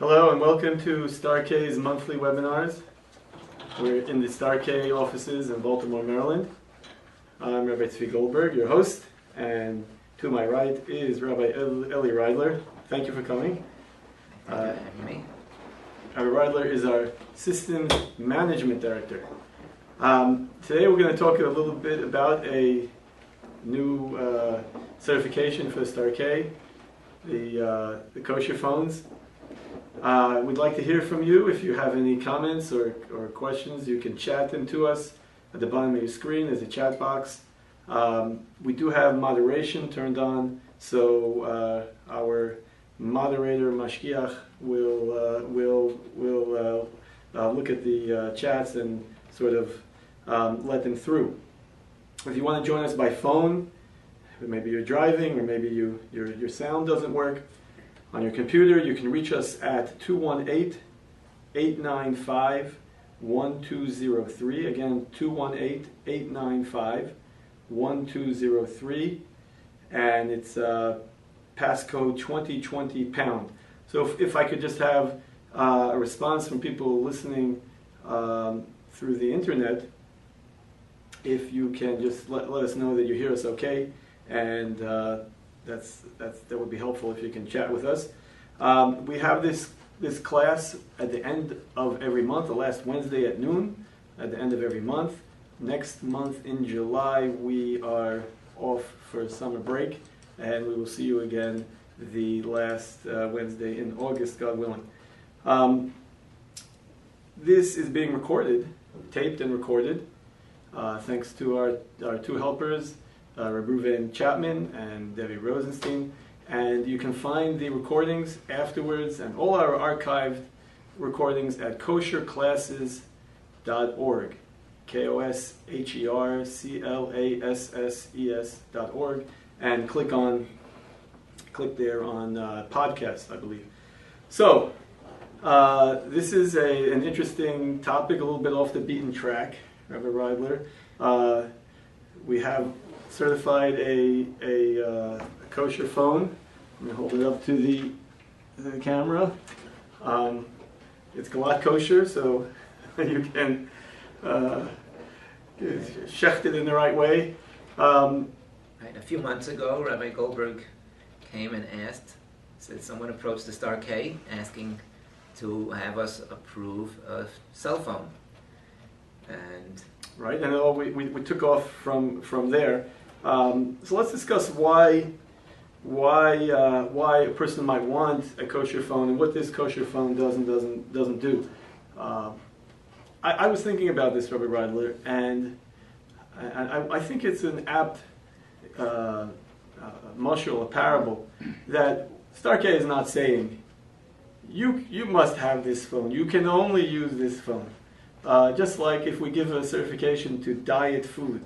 Hello and welcome to StarK's monthly webinars. We're in the StarK offices in Baltimore, Maryland. I'm Rabbi Goldberg, your host, and to my right is Rabbi Reidler. Thank you for coming. Thank you for having me. Rabbi Reidler is our Systems Management Director. Today we're going to talk a little bit about a new certification for StarK, the Kosher Phones. We'd like to hear from you. If you have any comments or questions, you can chat them to us. At the bottom of your screen is a chat box. We do have moderation turned on, so our moderator, Mashgiach, will look at the chats and sort of let them through. If you want to join us by phone, maybe you're driving or maybe your sound doesn't work, on your computer, you can reach us at 218-895-1203. Again, 218-895-1203. And it's passcode 2020#. So if I could just have a response from people listening through the internet, if you can just let us know that you hear us okay, and that would be helpful if you can chat with us. We have this class at the end of every month, the last Wednesday at noon, at the end of every month. Next month in July we are off for summer break, and we will see you again the last Wednesday in August, God willing. This is being recorded, taped and recorded, thanks to our two helpers, Rabbi Chapman and Debbie Rosenstein, and you can find the recordings afterwards and all our archived recordings at kosherclasses.org, KOSHERCLASSES.org, and click there on podcasts, I believe. So this is an interesting topic, a little bit off the beaten track, Rabbi Reidler. We have certified a kosher phone. I'm going to hold it up to the camera. It's Galat kosher, so you can shecht it in the right way. Right. A few months ago, Rabbi Goldberg came and said someone approached the StarK asking to have us approve a cell phone. And right, and we took off from there. So let's discuss why a person might want a kosher phone and what this kosher phone does and doesn't do. I was thinking about this, Rabbi Reidler, and I think it's an apt mashal, a parable, that StarK is not saying you must have this phone. You can only use this phone. Just like if we give a certification to diet food,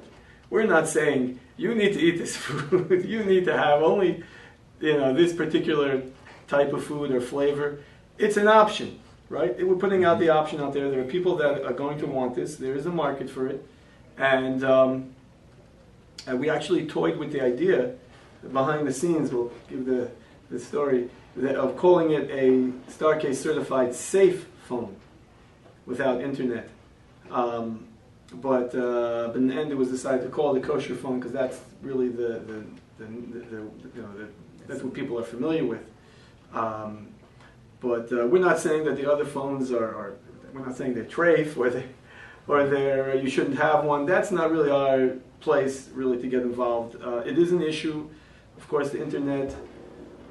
we're not saying you need to eat this food. You need to have only, this particular type of food or flavor. It's an option, right? We're putting out the option out there. There are people that are going to want this. There is a market for it, and we actually toyed with the idea behind the scenes. We'll give the story of calling it a StarK certified safe phone without internet. But in the end, it was decided to call it a kosher phone because that's really that's what people are familiar with. But we're not saying that the other phones are we're not saying they're treif or they're you shouldn't have one. That's not really our place really to get involved. It is an issue. Of course, the internet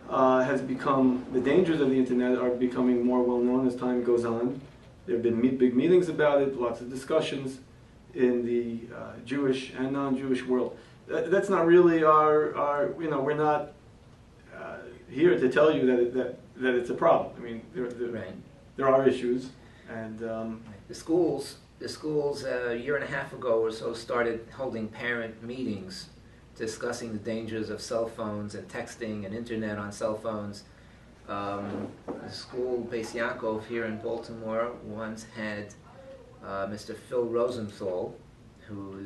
has become, the dangers of the internet are becoming more well known as time goes on. There have been big meetings about it, lots of discussions in the Jewish and non-Jewish world. That's not really our we're not here to tell you that it's a problem. I mean, there are issues, and the schools a year and a half ago or so started holding parent meetings discussing the dangers of cell phones and texting and internet on cell phones. The school, Beis Yaakov, here in Baltimore, once had Mr. Phil Rosenthal, who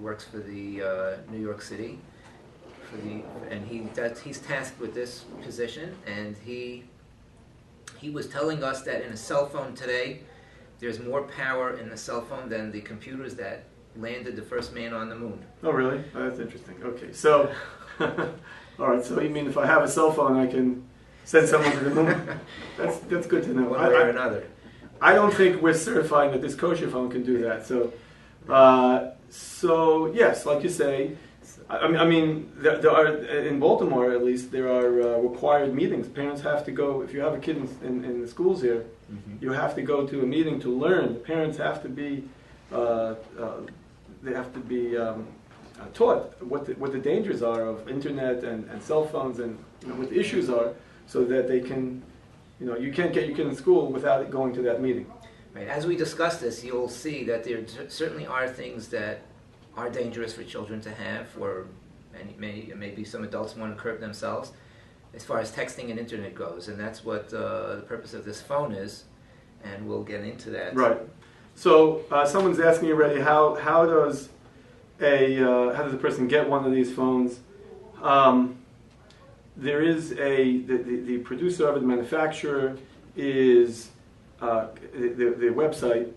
works for the New York City, he's tasked with this position, and he he was telling us that in a cell phone today, there's more power in the cell phone than the computers that landed the first man on the moon. Oh, really? Oh, that's interesting. Okay, so, all right, so you mean if I have a cell phone, I can send someone to the moon? That's good to know. One way or another. I don't think we're certifying that this kosher phone can do that. So, so yes, like you say, I mean, there are, in Baltimore at least, there are required meetings. Parents have to go, if you have a kid in the schools here, you have to go to a meeting to learn. The parents have to be, they have to be taught what the dangers are of internet and cell phones, and what the issues are, so that they can, you can't get your kid in school without going to that meeting. Right. As we discuss this, you'll see that there certainly are things that are dangerous for children to have, or maybe some adults want to curb themselves, as far as texting and internet goes, and that's what the purpose of this phone is, and we'll get into that. Right. So someone's asking already, how does a person get one of these phones? There is the producer of it, the manufacturer is the website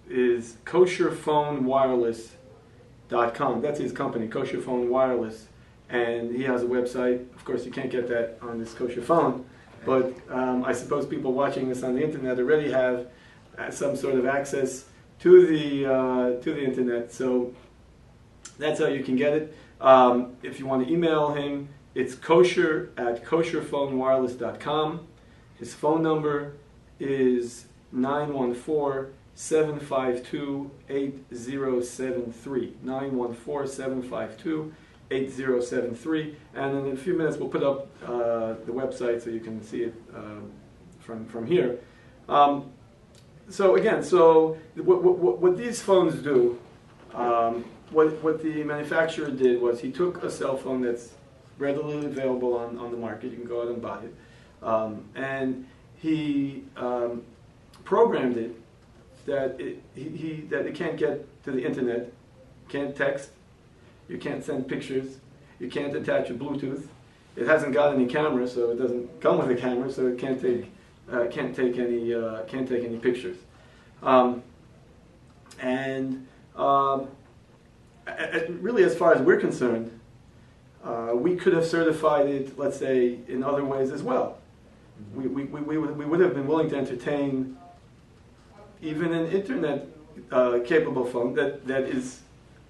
is kosherphonewireless.com. That's his company, Kosher Phone Wireless, and he has a website. Of course, you can't get that on this kosher phone, but I suppose people watching this on the internet already have some sort of access to the internet. So that's how you can get it. If you want to email him, it's kosher@kosherphonewireless.com. His phone number is 914-752-8073. 914-752-8073. And in a few minutes we'll put up the website so you can see it from here. So again, what these phones do, what the manufacturer did was he took a cell phone that's readily available on the market. You can go out and buy it. And he programmed it that it can't get to the internet, can't text, you can't send pictures, you can't attach a Bluetooth. It hasn't got any camera, so it doesn't come with a camera, so it can't take any pictures. Really, as far as we're concerned, we could have certified it, let's say, in other ways as well. We would have been willing to entertain even an internet capable phone that is,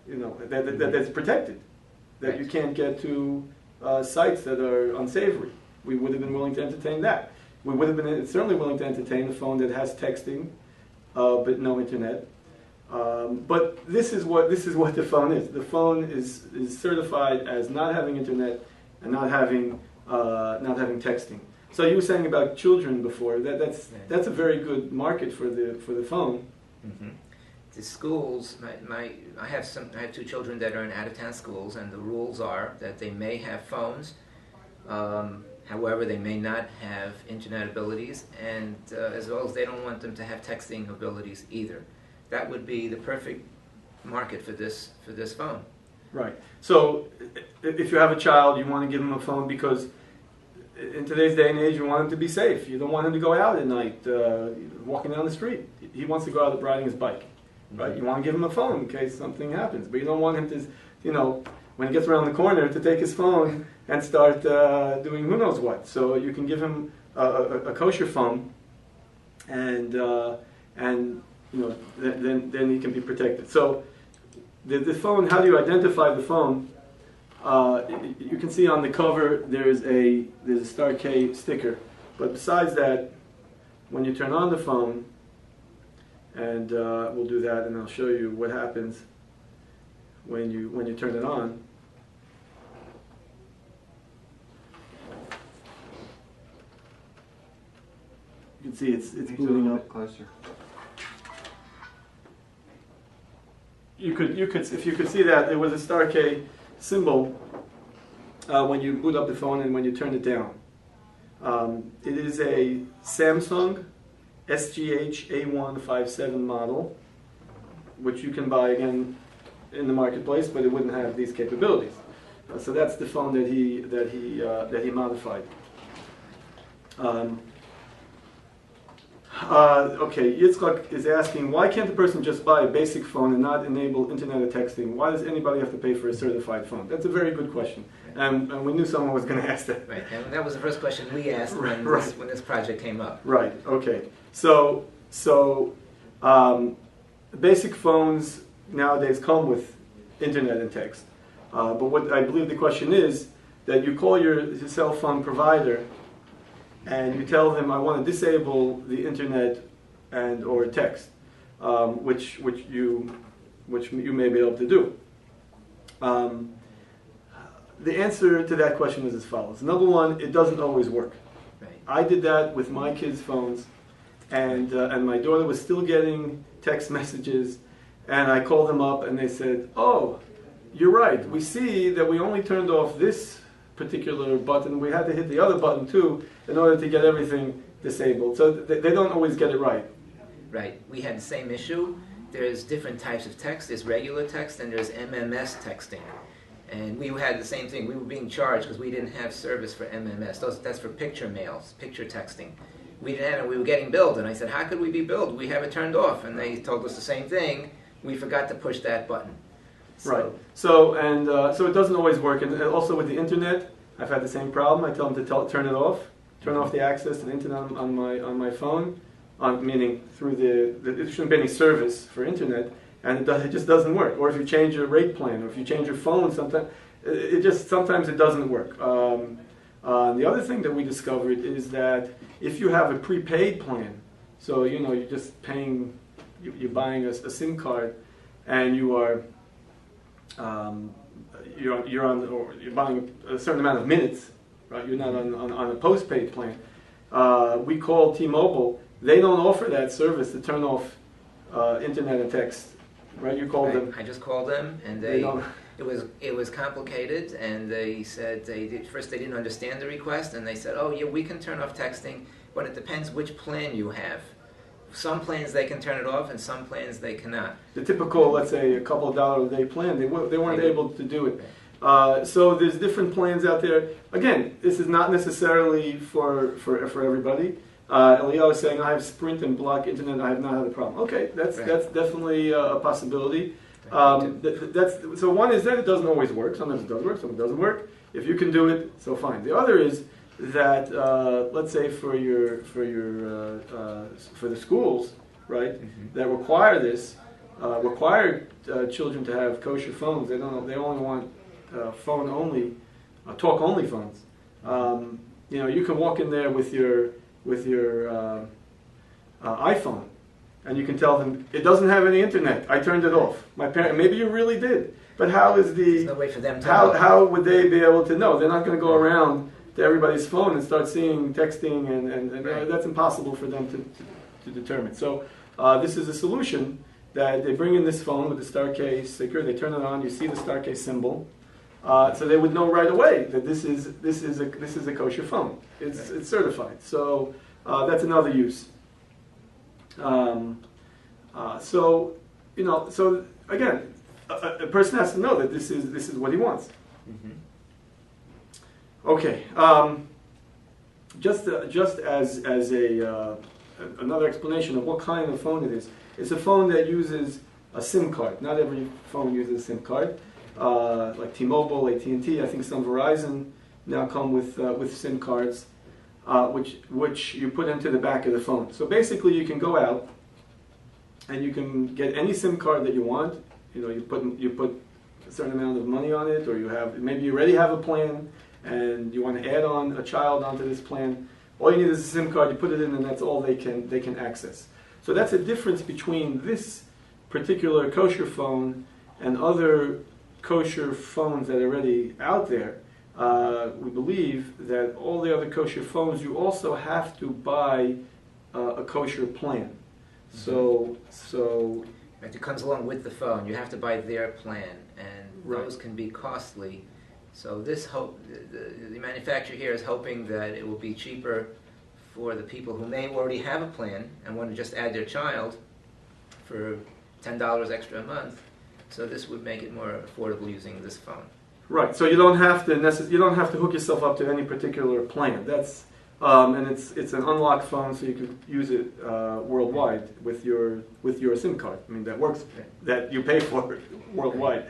that's protected, that you can't get to sites that are unsavory. We would have been willing to entertain that. We would have been certainly willing to entertain a phone that has texting, but no internet. But this is what the phone is. The phone is certified as not having internet and not having texting. So you were saying about children before. That's a very good market for the phone. Mm-hmm. The schools, I have 2 children that are in out-of-town schools, and the rules are that they may have phones. However, they may not have internet abilities, and as well as they don't want them to have texting abilities either. That would be the perfect market for this phone. Right. So if you have a child, you want to give them a phone because in today's day and age, you want him to be safe. You don't want him to go out at night walking down the street. He wants to go out riding his bike. Right? Mm-hmm. You want to give him a phone in case something happens, but you don't want him to, when he gets around the corner, to take his phone and start doing who knows what. So you can give him a kosher phone, and then he can be protected. So the phone, how do you identify the phone? You can see on the cover there's a Star K sticker, but besides that, when you turn on the phone, and we'll do that, and I'll show you what happens when you turn it on. You can see it's booting up. Closer. You could if you could see that there was a Star K symbol when you boot up the phone and when you turn it down. It is a Samsung SGH A157 model, which you can buy again in the marketplace, but it wouldn't have these capabilities. So that's the phone that he modified. Um, okay, Yitzchak is asking, why can't the person just buy a basic phone and not enable internet or texting? Why does anybody have to pay for a certified phone? That's a very good question. And we knew someone was going to ask that. Right, and that was the first question we asked when, Right. when this project came up. Right, okay. So basic phones nowadays come with internet and text. But what I believe the question is, that you call your cell phone provider and you tell them, I want to disable the internet and or text, which you may be able to do. The answer to that question is as follows. Number one, it doesn't always work. Right. I did that with my kids' phones, and my daughter was still getting text messages, and I called them up and they said, oh, you're right, we see that we only turned off this particular button, we had to hit the other button too in order to get everything disabled. So they don't always get it right. Right, we had the same issue. There's different types of text. There's regular text and there's MMS texting. And we had the same thing. We were being charged because we didn't have service for MMS. That's for picture mails, picture texting. We didn't have it. We were getting billed. And I said, how could we be billed? We have it turned off. And they told us the same thing. We forgot to push that button. Right. So it doesn't always work. And also with the internet, I've had the same problem. I tell them to turn it off, turn off the access to the internet on my phone, meaning through there shouldn't be any service for internet, and it just doesn't work. Or if you change your rate plan, or if you change your phone, sometimes it doesn't work. The other thing that we discovered is that if you have a prepaid plan, so you're just paying, you're buying a SIM card, and you're buying a certain amount of minutes, right? You're not on a postpaid plan. We call T-Mobile. They don't offer that service to turn off internet and text, right? You called them. I just called them, and it was complicated, and they said first they didn't understand the request, and they said, oh yeah, we can turn off texting, but it depends which plan you have. Some plans they can turn it off, and some plans they cannot. The typical, let's say, a couple of $1 a day plan, they weren't able to do it. So there's different plans out there. Again, this is not necessarily for everybody. Eliyahu is saying, I have Sprint and block internet, I have not had a problem. Okay, that's definitely a possibility. So one is that it doesn't always work. Sometimes it does work, sometimes it doesn't work. If you can do it, so fine. The other is that let's say for the schools, right, that require this, require children to have kosher phones. They only want phone only, talk only phones. You can walk in there with your iPhone, and you can tell them it doesn't have any internet. I turned it off. My parent, maybe you really did, but there's no way for them to how would they be able to know? They're not going to go around to everybody's phone and start seeing texting, and that's impossible for them to determine. So this is a solution that they bring in this phone with the star case sticker. They turn it on. You see the star case symbol, so they would know right away that this is a kosher phone. It's certified. So that's another use. So again, a person has to know that this is what he wants. Okay, just as another explanation of what kind of phone it is. It's a phone that uses a SIM card. Not every phone uses a SIM card. Like T-Mobile, AT&T, I think some Verizon now come with SIM cards, which you put into the back of the phone. So basically, you can go out and you can get any SIM card that you want. You put a certain amount of money on it, or maybe you already have a plan, and you want to add on a child onto this plan. All you need is a SIM card. You put it in, and that's all they can access. So that's a difference between this particular kosher phone and other kosher phones that are already out there. We believe that all the other kosher phones, you also have to buy a kosher plan. So it comes along with the phone. You have to buy their plan, and those can be costly. So the manufacturer here is hoping that it will be cheaper for the people who may already have a plan and want to just add their child for $10 extra a month. So this would make it more affordable using this phone. Right. So you don't have to hook yourself up to any particular plan. That's and it's an unlocked phone, so you can use it worldwide with your SIM card. I mean, that works, that you pay for worldwide.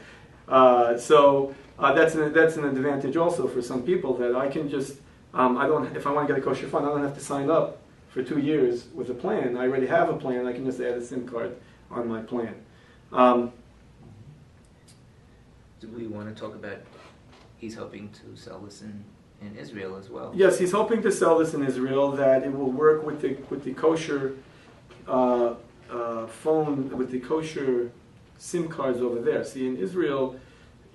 So that's an advantage also for some people, that I can just if I want to get a kosher phone, I don't have to sign up for 2 years with a plan. I already have a plan. I can just add a SIM card on my plan. Do we want to talk about, he's hoping to sell this in Israel as well? Yes, he's hoping to sell this in Israel, that it will work with the kosher phone, with the kosher SIM cards over there. See, in Israel,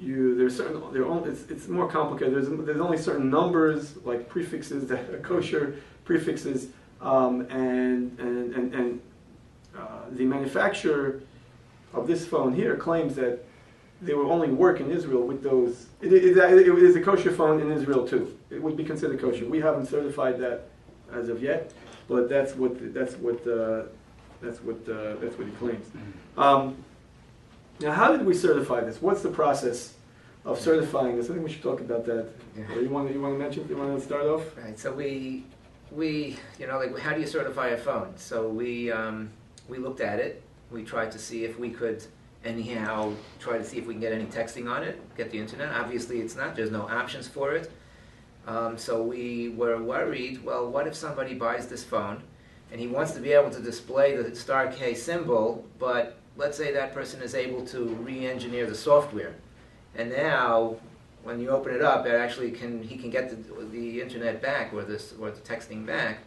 it's more complicated. There's only certain numbers, like prefixes, that are kosher prefixes, and the manufacturer of this phone here claims that they will only work in Israel with those. It is a kosher phone in Israel too. It would be considered kosher. We haven't certified that as of yet, but that's what he claims. Now, how did we certify this? What's the process of certifying this? I think we should talk about that. Yeah. You want to mention? You want to start off? Right. So we how do you certify a phone? So we looked at it. We tried to see if we could anyhow try to see if we can get any texting on it, get the internet. Obviously, there's no options for it. So we were worried, well, what if somebody buys this phone and he wants to be able to display the star K symbol, but let's say that person is able to re-engineer the software. And now, when you open it up, he can get the internet back, or the texting back.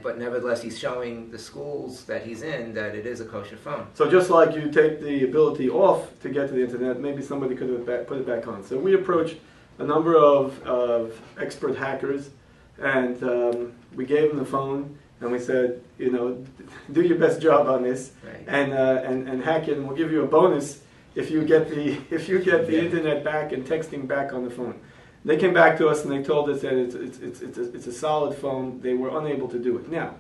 But nevertheless, he's showing the schools that he's in that it is a kosher phone. So just like you take the ability off to get to the internet, maybe somebody could have put it back on. So we approached a number of expert hackers, and we gave them the phone, and we said, do your best job on this, right, and hack it, and we'll give you a bonus if you get the internet back and texting back on the phone. They came back to us and they told us that it's a solid phone. They were unable to do it. Now,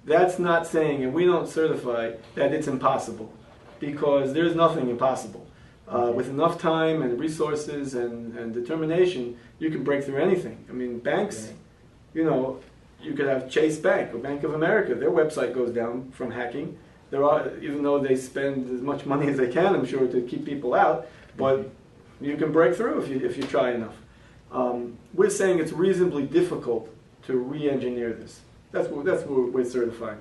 that's not saying, and we don't certify, that it's impossible, because there's nothing impossible. With enough time and resources and determination, you can break through anything. I mean, banks, you could have Chase Bank or Bank of America. Their website goes down from hacking. Even though they spend as much money as they can, I'm sure, to keep people out, but you can break through if you try enough. We're saying it's reasonably difficult to re-engineer this. That's what we're certifying.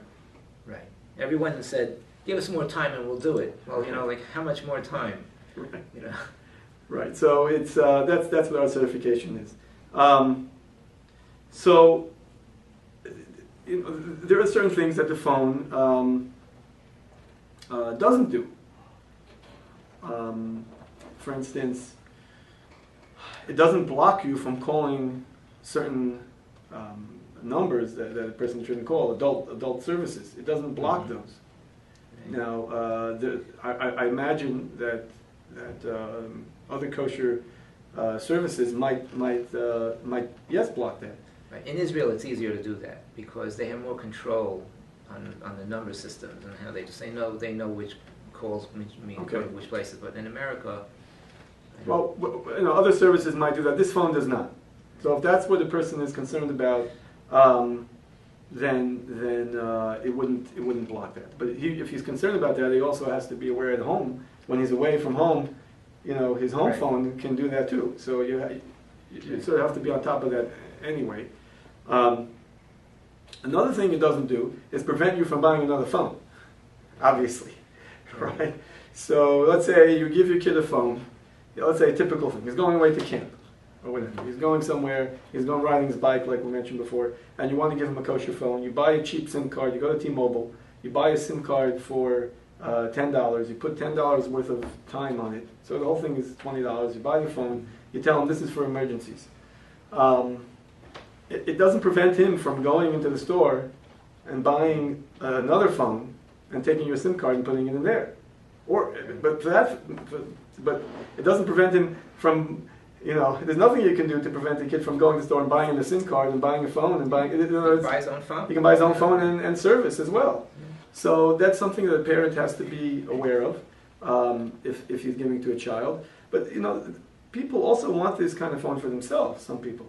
Right. Everyone has said, give us more time and we'll do it. Well, how much more time? Right. Right. So it's that's what our certification is. So there are certain things that the phone doesn't do. For instance, it doesn't block you from calling certain numbers that a person shouldn't call, adult services. It doesn't block those. Now, I imagine that other kosher services might yes block that. Right. In Israel, it's easier to do that because they have more control on the number systems and how they know which calls mean which places. But in America, well, other services might do that. This phone does not. So if that's what the person is concerned about, then it wouldn't block that. But if he's concerned about that, he also has to be aware at home, when he's away from home, his home phone can do that too. So you sort of have to be on top of that anyway. Another thing it doesn't do is prevent you from buying another phone, obviously, right? So let's say you give your kid a phone. Let's say a typical thing. He's going away to camp, or whatever. He's going somewhere. He's going riding his bike, like we mentioned before, and you want to give him a kosher phone. You buy a cheap SIM card. You go to T-Mobile. You buy a SIM card for $10. You put $10 worth of time on it. So the whole thing is $20. You buy the phone. You tell him this is for emergencies. It doesn't prevent him from going into the store and buying another phone and taking your SIM card and putting it in there. But it doesn't prevent him from, there's nothing you can do to prevent the kid from going to the store and buying a SIM card and buying a phone and buying. He can buy his own phone. He can buy his own phone and service as well. So that's something that a parent has to be aware of if he's giving to a child. But people also want this kind of phone for themselves. Some people,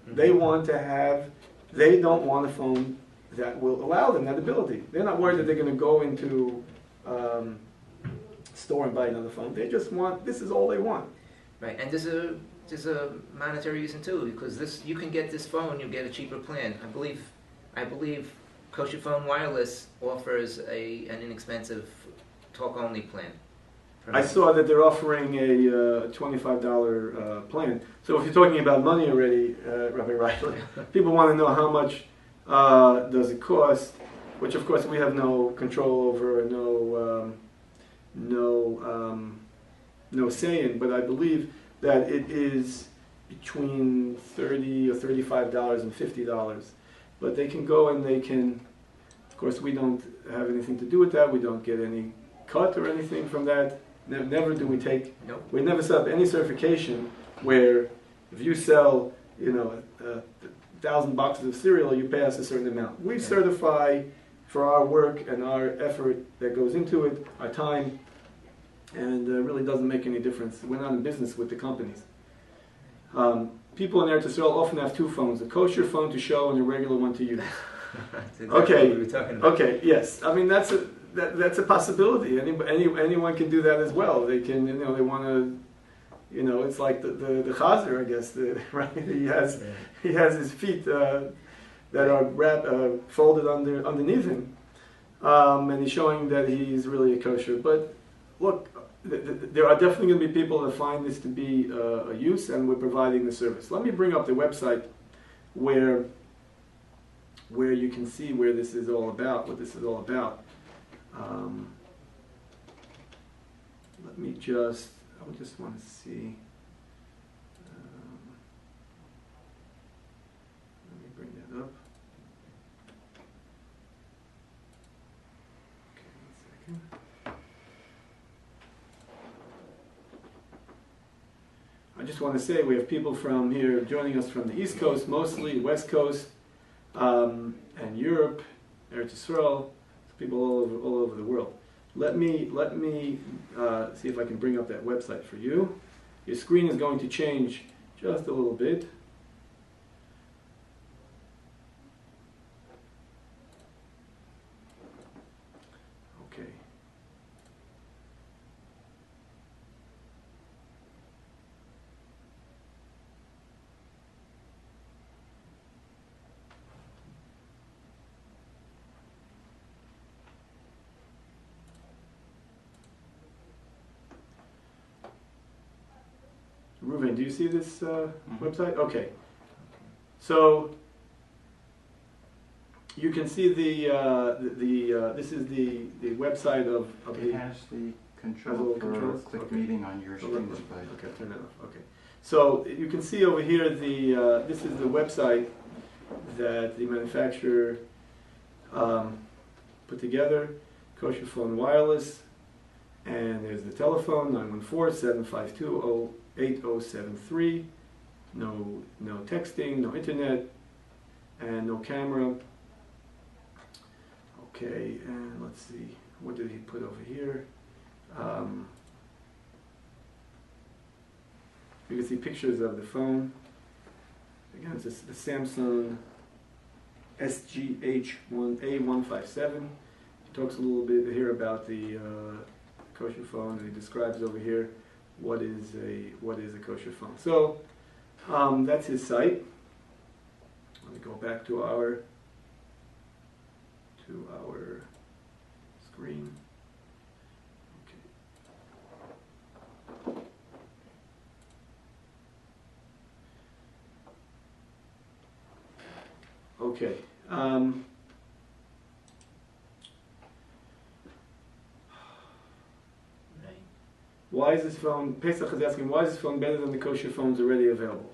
they want to have they don't want a phone that will allow them that ability. They're not worried that they're going to go into store and buy another phone. They just want, this is all they want. Right, and there's a monetary reason too, because this, you can get this phone, you get a cheaper plan. I believe Kosher Phone Wireless offers an inexpensive talk-only plan. I saw that they're offering a $25 plan. So if you're talking about money already, Rabbi Reidler, people want to know how much does it cost, which of course we have no control over, no say in, but I believe that it is between $30 or $35 and $50. But they can go and they can, of course we don't have anything to do with that, we don't get any cut or anything from that. Never do we take, Nope. We never set up any certification where if you sell, 1,000 boxes of cereal, you pay us a certain amount. We certify for our work and our effort that goes into it, our time, and it really doesn't make any difference. We're not in business with the companies. People in Eretz Yisrael often have two phones, a kosher phone to show and a regular one to use. That's exactly Okay. what we were talking about. Okay, yes. I mean, that's a possibility. Anyone can do that as well. They can, they want to, it's like the chazer, I guess, right? He has his feet that are folded underneath him, and he's showing that he's really a kosher. But look, there are definitely going to be people that find this to be a use, and we're providing the service. Let me bring up the website where you can see where this is all about, what this is all about. I just want to see. Let me bring that up. Okay, 1 second. I just want to say we have people from here joining us from the East Coast, mostly West Coast, and Europe, Eretz Yisrael, people all over the world. Let me see if I can bring up that website for you. Your screen is going to change just a little bit. Okay. Reuven, do you see this website? Okay. So you can see this is the website of It has the control for quick meeting on your screen display. Okay, turn that off. Okay. So you can see over here this is the website that the manufacturer put together, Kosher Phone Wireless, and there's the telephone 914-752-8073. No texting, no internet, and no camera. Okay, and let's see, what did he put over here? You can see pictures of the phone. Again, it's the Samsung SGH1A157. He talks a little bit here about the kosher phone, and he describes over here what is a kosher phone. So that's his site. Let me go back to our screen. Okay. Why is this phone, Pesach is asking, why is this phone better than the kosher phones already available?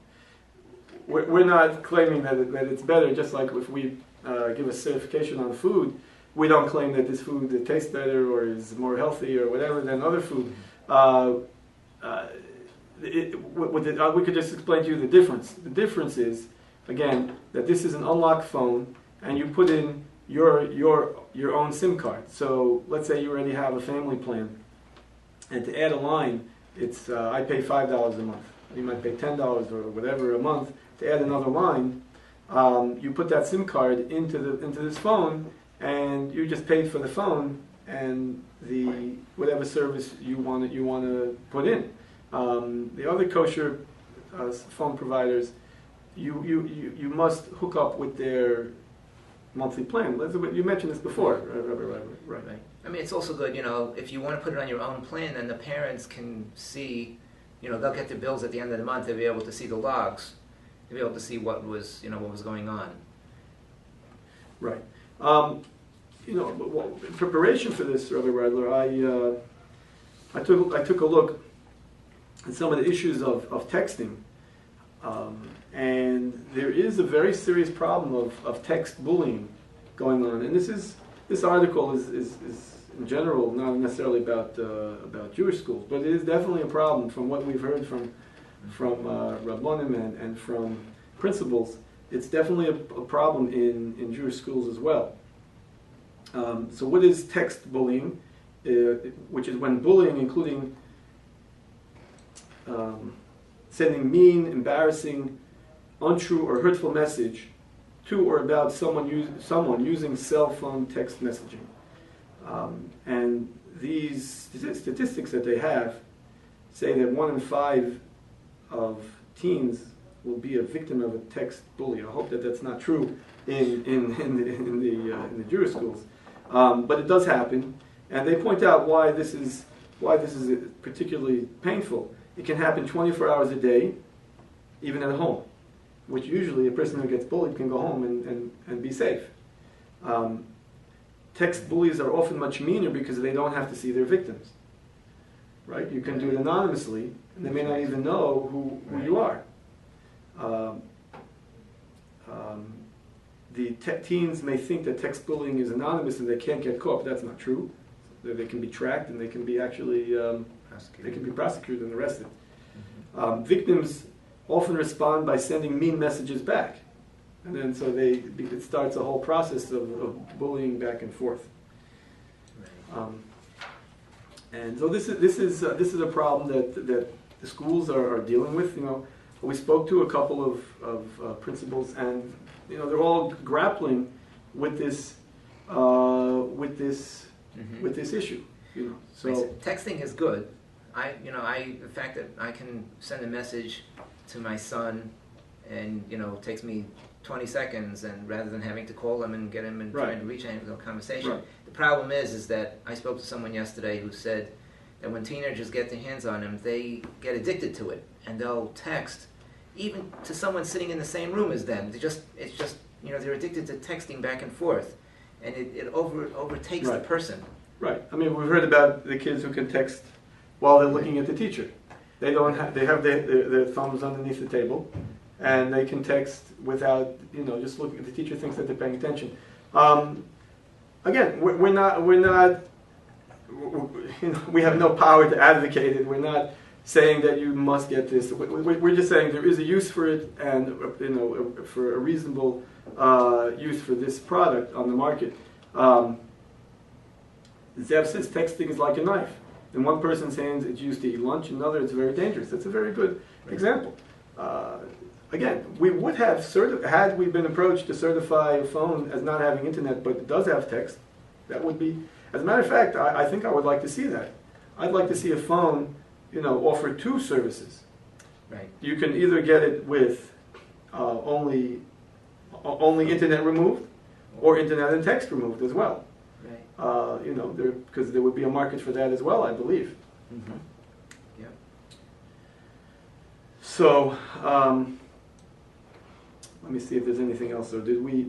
We're not claiming that it's better, just like if we give a certification on food, we don't claim that this food tastes better or is more healthy or whatever than other food. We could just explain to you the difference. The difference is, again, that this is an unlocked phone and you put in your own SIM card. So let's say you already have a family plan, and to add a line, it's I pay $5 a month. You might pay $10 or whatever a month to add another line. You put that SIM card into this phone, and you just paid for the phone and the whatever service you want to put in. The other kosher phone providers, you must hook up with their monthly plan. You mentioned this before, right? I mean, it's also good, if you want to put it on your own plan, then the parents can see, they'll get their bills at the end of the month. They'll be able to see the logs. They'll be able to see what was going on. Right. In preparation for this, Rabbi Reidler, I took a look at some of the issues of texting, and there is a very serious problem of text bullying going on. And this article is in general not necessarily about Jewish schools, but it is definitely a problem from what we've heard from Rabbonim and from principals. It's definitely a problem in Jewish schools as well. So what is text bullying? Which is when bullying, including sending mean, embarrassing, untrue, or hurtful message to or about someone using cell phone text messaging. And these statistics that they have say that 1 in 5 of teens will be a victim of a text bully. I hope that that's not true in the Jewish schools, but it does happen, and they point out why this is particularly painful. It can happen 24 hours a day, even at home, which usually a person who gets bullied can go home and be safe. Text bullies are often much meaner because they don't have to see their victims. Right? You can do it anonymously, and they may not even know who you are. The teens may think that text bullying is anonymous and they can't get caught, but that's not true. They can be tracked and they can be actually prosecuted and arrested. Mm-hmm. Victims often respond by sending mean messages back, and then it starts a whole process of bullying back and forth. Right. And so this is a problem that the schools are dealing with. We spoke to a couple of principals, and they're all grappling with this issue. So texting is good. The fact that I can send a message to my son, and it takes me 20 seconds, and rather than having to call him and get him and trying to reach him with a conversation. Right. The problem is that I spoke to someone yesterday who said that when teenagers get their hands on him, they get addicted to it, and they'll text even to someone sitting in the same room as them. They're addicted to texting back and forth, and it overtakes the person. Right. I mean, we've heard about the kids who can text while they're looking at the teacher. They have their thumbs underneath the table, and they can text without just looking at the teacher. Thinks that they're paying attention. Again, we have no power to advocate it. We're not saying that you must get this. We're just saying there is a use for it, and for a reasonable use for this product on the market. Zev says texting is like a knife. In one person's hands, it's used to eat lunch. In another, it's very dangerous. That's a very good example. Again, we would have had we been approached to certify a phone as not having internet, but it does have text. That would be, as a matter of fact, I think I would like to see that. I'd like to see a phone, offer two services. Right. You can either get it with only internet removed, or internet and text removed as well. Right. Because there would be a market for that as well, I believe. Mm-hmm. Yeah. So let me see if there's anything else. So did we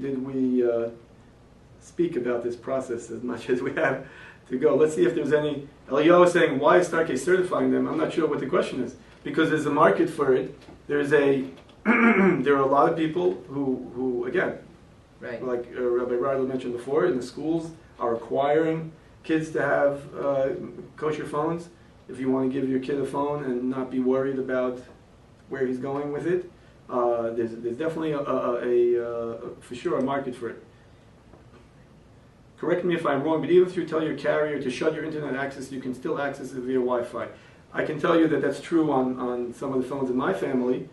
speak about this process as much as we have to go? Let's see if there's any. Eliyahu is saying, why is Starkey certifying them? I'm not sure what the question is, because there's a market for it. There's there are a lot of people who again, right, like Rabbi Reidler mentioned before, in the schools are requiring kids to have kosher phones. If you want to give your kid a phone and not be worried about where he's going with it, there's definitely for sure a market for it. Correct me if I'm wrong, but even if you tell your carrier to shut your internet access, you can still access it via Wi-Fi. I can tell you that that's true on some of the phones in my family.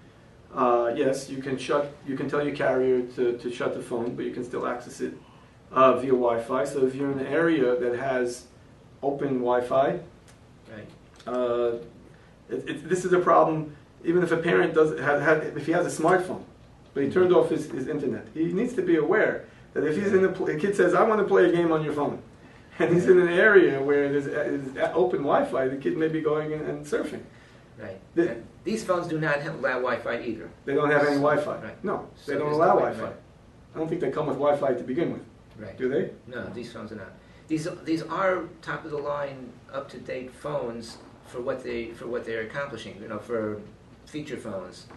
yes, you can tell your carrier to shut the phone, but you can still access it via Wi-Fi. So if you're in an area that has open Wi-Fi, Right. this is a problem. Even if a parent if he has a smartphone, but he turned off his internet, he needs to be aware that if he's a kid says, "I want to play a game on your phone," and he's in an area where there's open Wi-Fi, the kid may be going and surfing. Right. And these phones do not allow Wi-Fi either. They don't have any Wi-Fi. Right. No, So they don't there's allow no way, Wi-Fi. right. I don't think they come with Wi-Fi to begin with. Right. Do they? No, these phones are not. These are top of the line, up to date phones for what they're accomplishing. You know, for feature phones,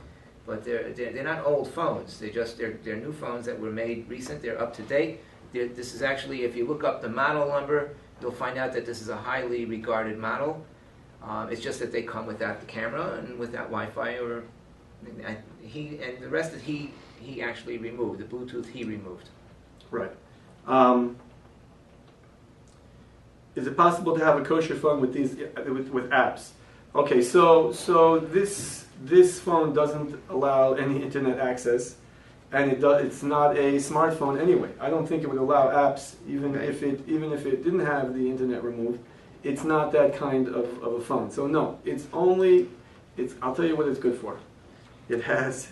but they're not old phones. They're new phones that were made recent. They're up to date. This is actually, if you look up the model number, you'll find out that this is a highly regarded model. It's just that they come without the camera and without Wi-Fi, and the rest that he actually removed. The Bluetooth he removed. Right. Is it possible to have a kosher phone with these with apps? Okay, so this phone doesn't allow any internet access, and it's not a smartphone anyway. I don't think it would allow apps even if it didn't have the internet removed. It's not that kind of a phone. So no, I'll tell you what it's good for. It has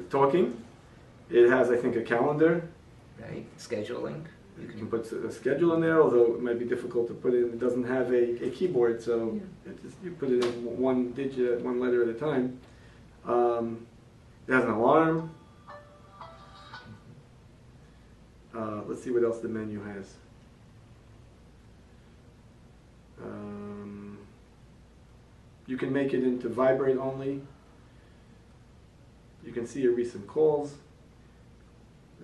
talking. It has, I think, a calendar. Right, scheduling. You can put a schedule in there, although it might be difficult to put it in. It doesn't have a keyboard, so you put it in one digit, one letter at a time. It has an alarm. Let's see what else the menu has. You can make it into vibrate only. You can see your recent calls,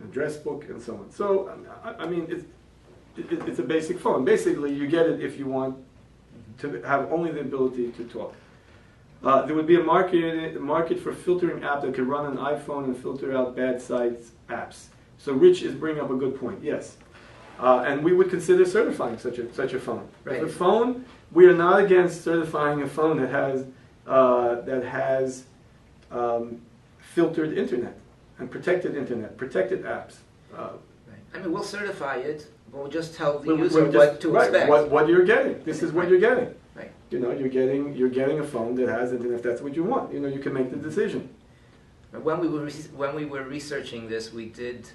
address book, and so on. So, I mean, it's a basic phone. Basically, you get it if you want to have only the ability to talk. There would be a market for filtering app that could run an iPhone and filter out bad sites apps. So Rich is bringing up a good point. Yes, and we would consider certifying such a phone. Right. As a phone, we are not against certifying a phone that has filtered internet and protected apps. Right. I mean, we'll certify it, but we'll just tell the We're user just- what to right, expect. What you're getting. This is what Right. you're getting. Right. You know, you're getting a phone that has internet. If that's what you want, you know, you can make the decision. When we were researching this, we did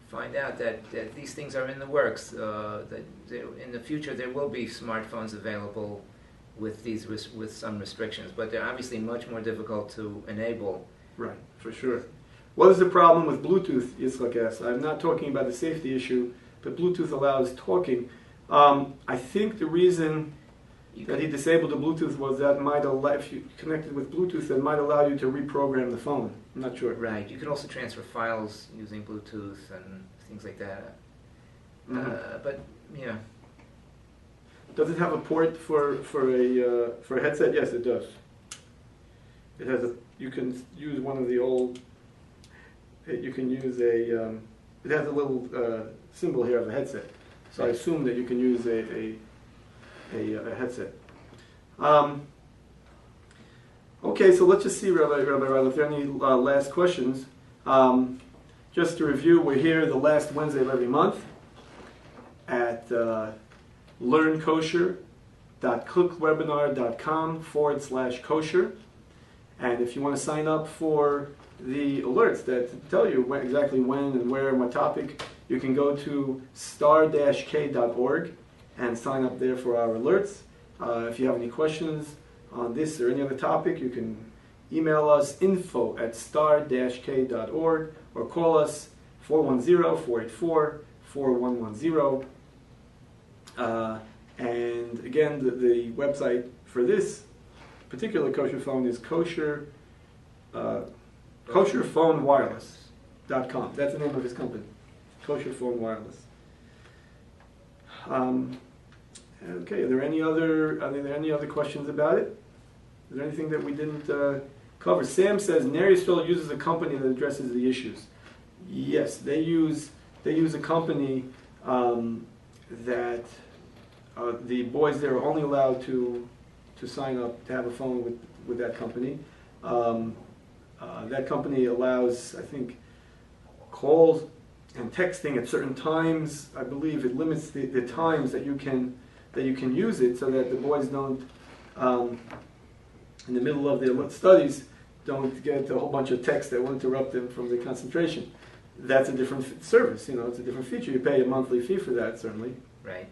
find out that these things are in the works. That in the future there will be smartphones available with with some restrictions, but they're obviously much more difficult to enable. Right, for sure. What is the problem with Bluetooth? Yitzchak asks. I'm not talking about the safety issue, but Bluetooth allows talking. I think the reason that he disabled the Bluetooth was that might allow, if you connected with Bluetooth, that might allow you to reprogram the phone. I'm not sure. Right. You can also transfer files using Bluetooth and things like that. But yeah. Does it have a port for a headset? Yes, it does. It has a. You can use one of the old. You can use a. It has a little symbol here of a headset, so I assume that you can use a headset. Okay, so let's just see, Rabbi, if there are any last questions. Just to review, we're here the last Wednesday of every month at learnkosher.clickwebinar.com/kosher. And if you want to sign up for the alerts that tell you exactly when and where and what topic, you can go to star-k.org and sign up there for our alerts. If you have any questions on this or any other topic, you can email us info@star-k.org or call us 410-484-4110. And again, the website for this particular kosher phone is kosherphonewireless.com. That's the name of his company, Kosher Phone Wireless. Okay, are there any other questions about it? Is there anything that we didn't cover? Sam says Ner Yisrael uses a company that addresses the issues. Yes, they use a company that the boys there are only allowed to sign up to have a phone with that company. That company allows, I think, calls and texting at certain times. I believe it limits the times that you can use it, so that the boys don't, in the middle of their studies, don't get a whole bunch of texts that will interrupt them from the concentration. That's a different service, it's a different feature. You pay a monthly fee for that, certainly. Right.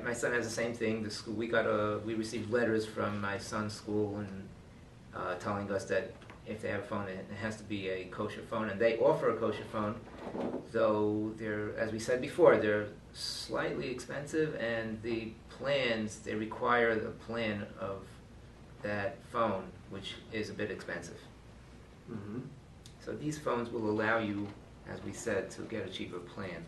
My son has the same thing. The school we received letters from my son's school and telling us that if they have a phone, it has to be a kosher phone, and they offer a kosher phone. Though they're, as we said before, they're slightly expensive, and the plans, they require the plan of that phone, which is a bit expensive. Mm-hmm. So these phones will allow you, as we said, to get a cheaper plan.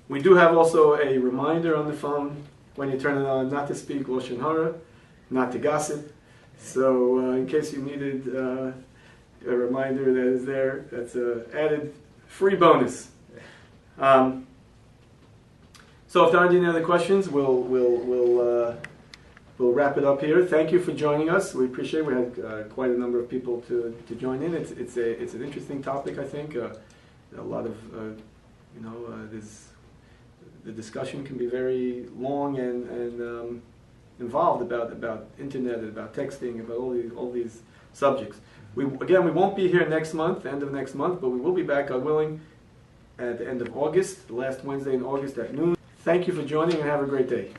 We do have also a reminder on the phone when you turn it on, not to speak Lashon Hara, not to gossip. So in case you needed a reminder that is there, that's an added free bonus. So if there aren't any other questions, we'll wrap it up here. Thank you for joining us. We appreciate it. We had quite a number of people to join in. It's an interesting topic, I think. A lot of the discussion can be very long and involved about internet, about texting, about all these subjects. We won't be here next month, end of next month, but we will be back, God willing, at the end of August, the last Wednesday in August at noon. Thank you for joining, and have a great day.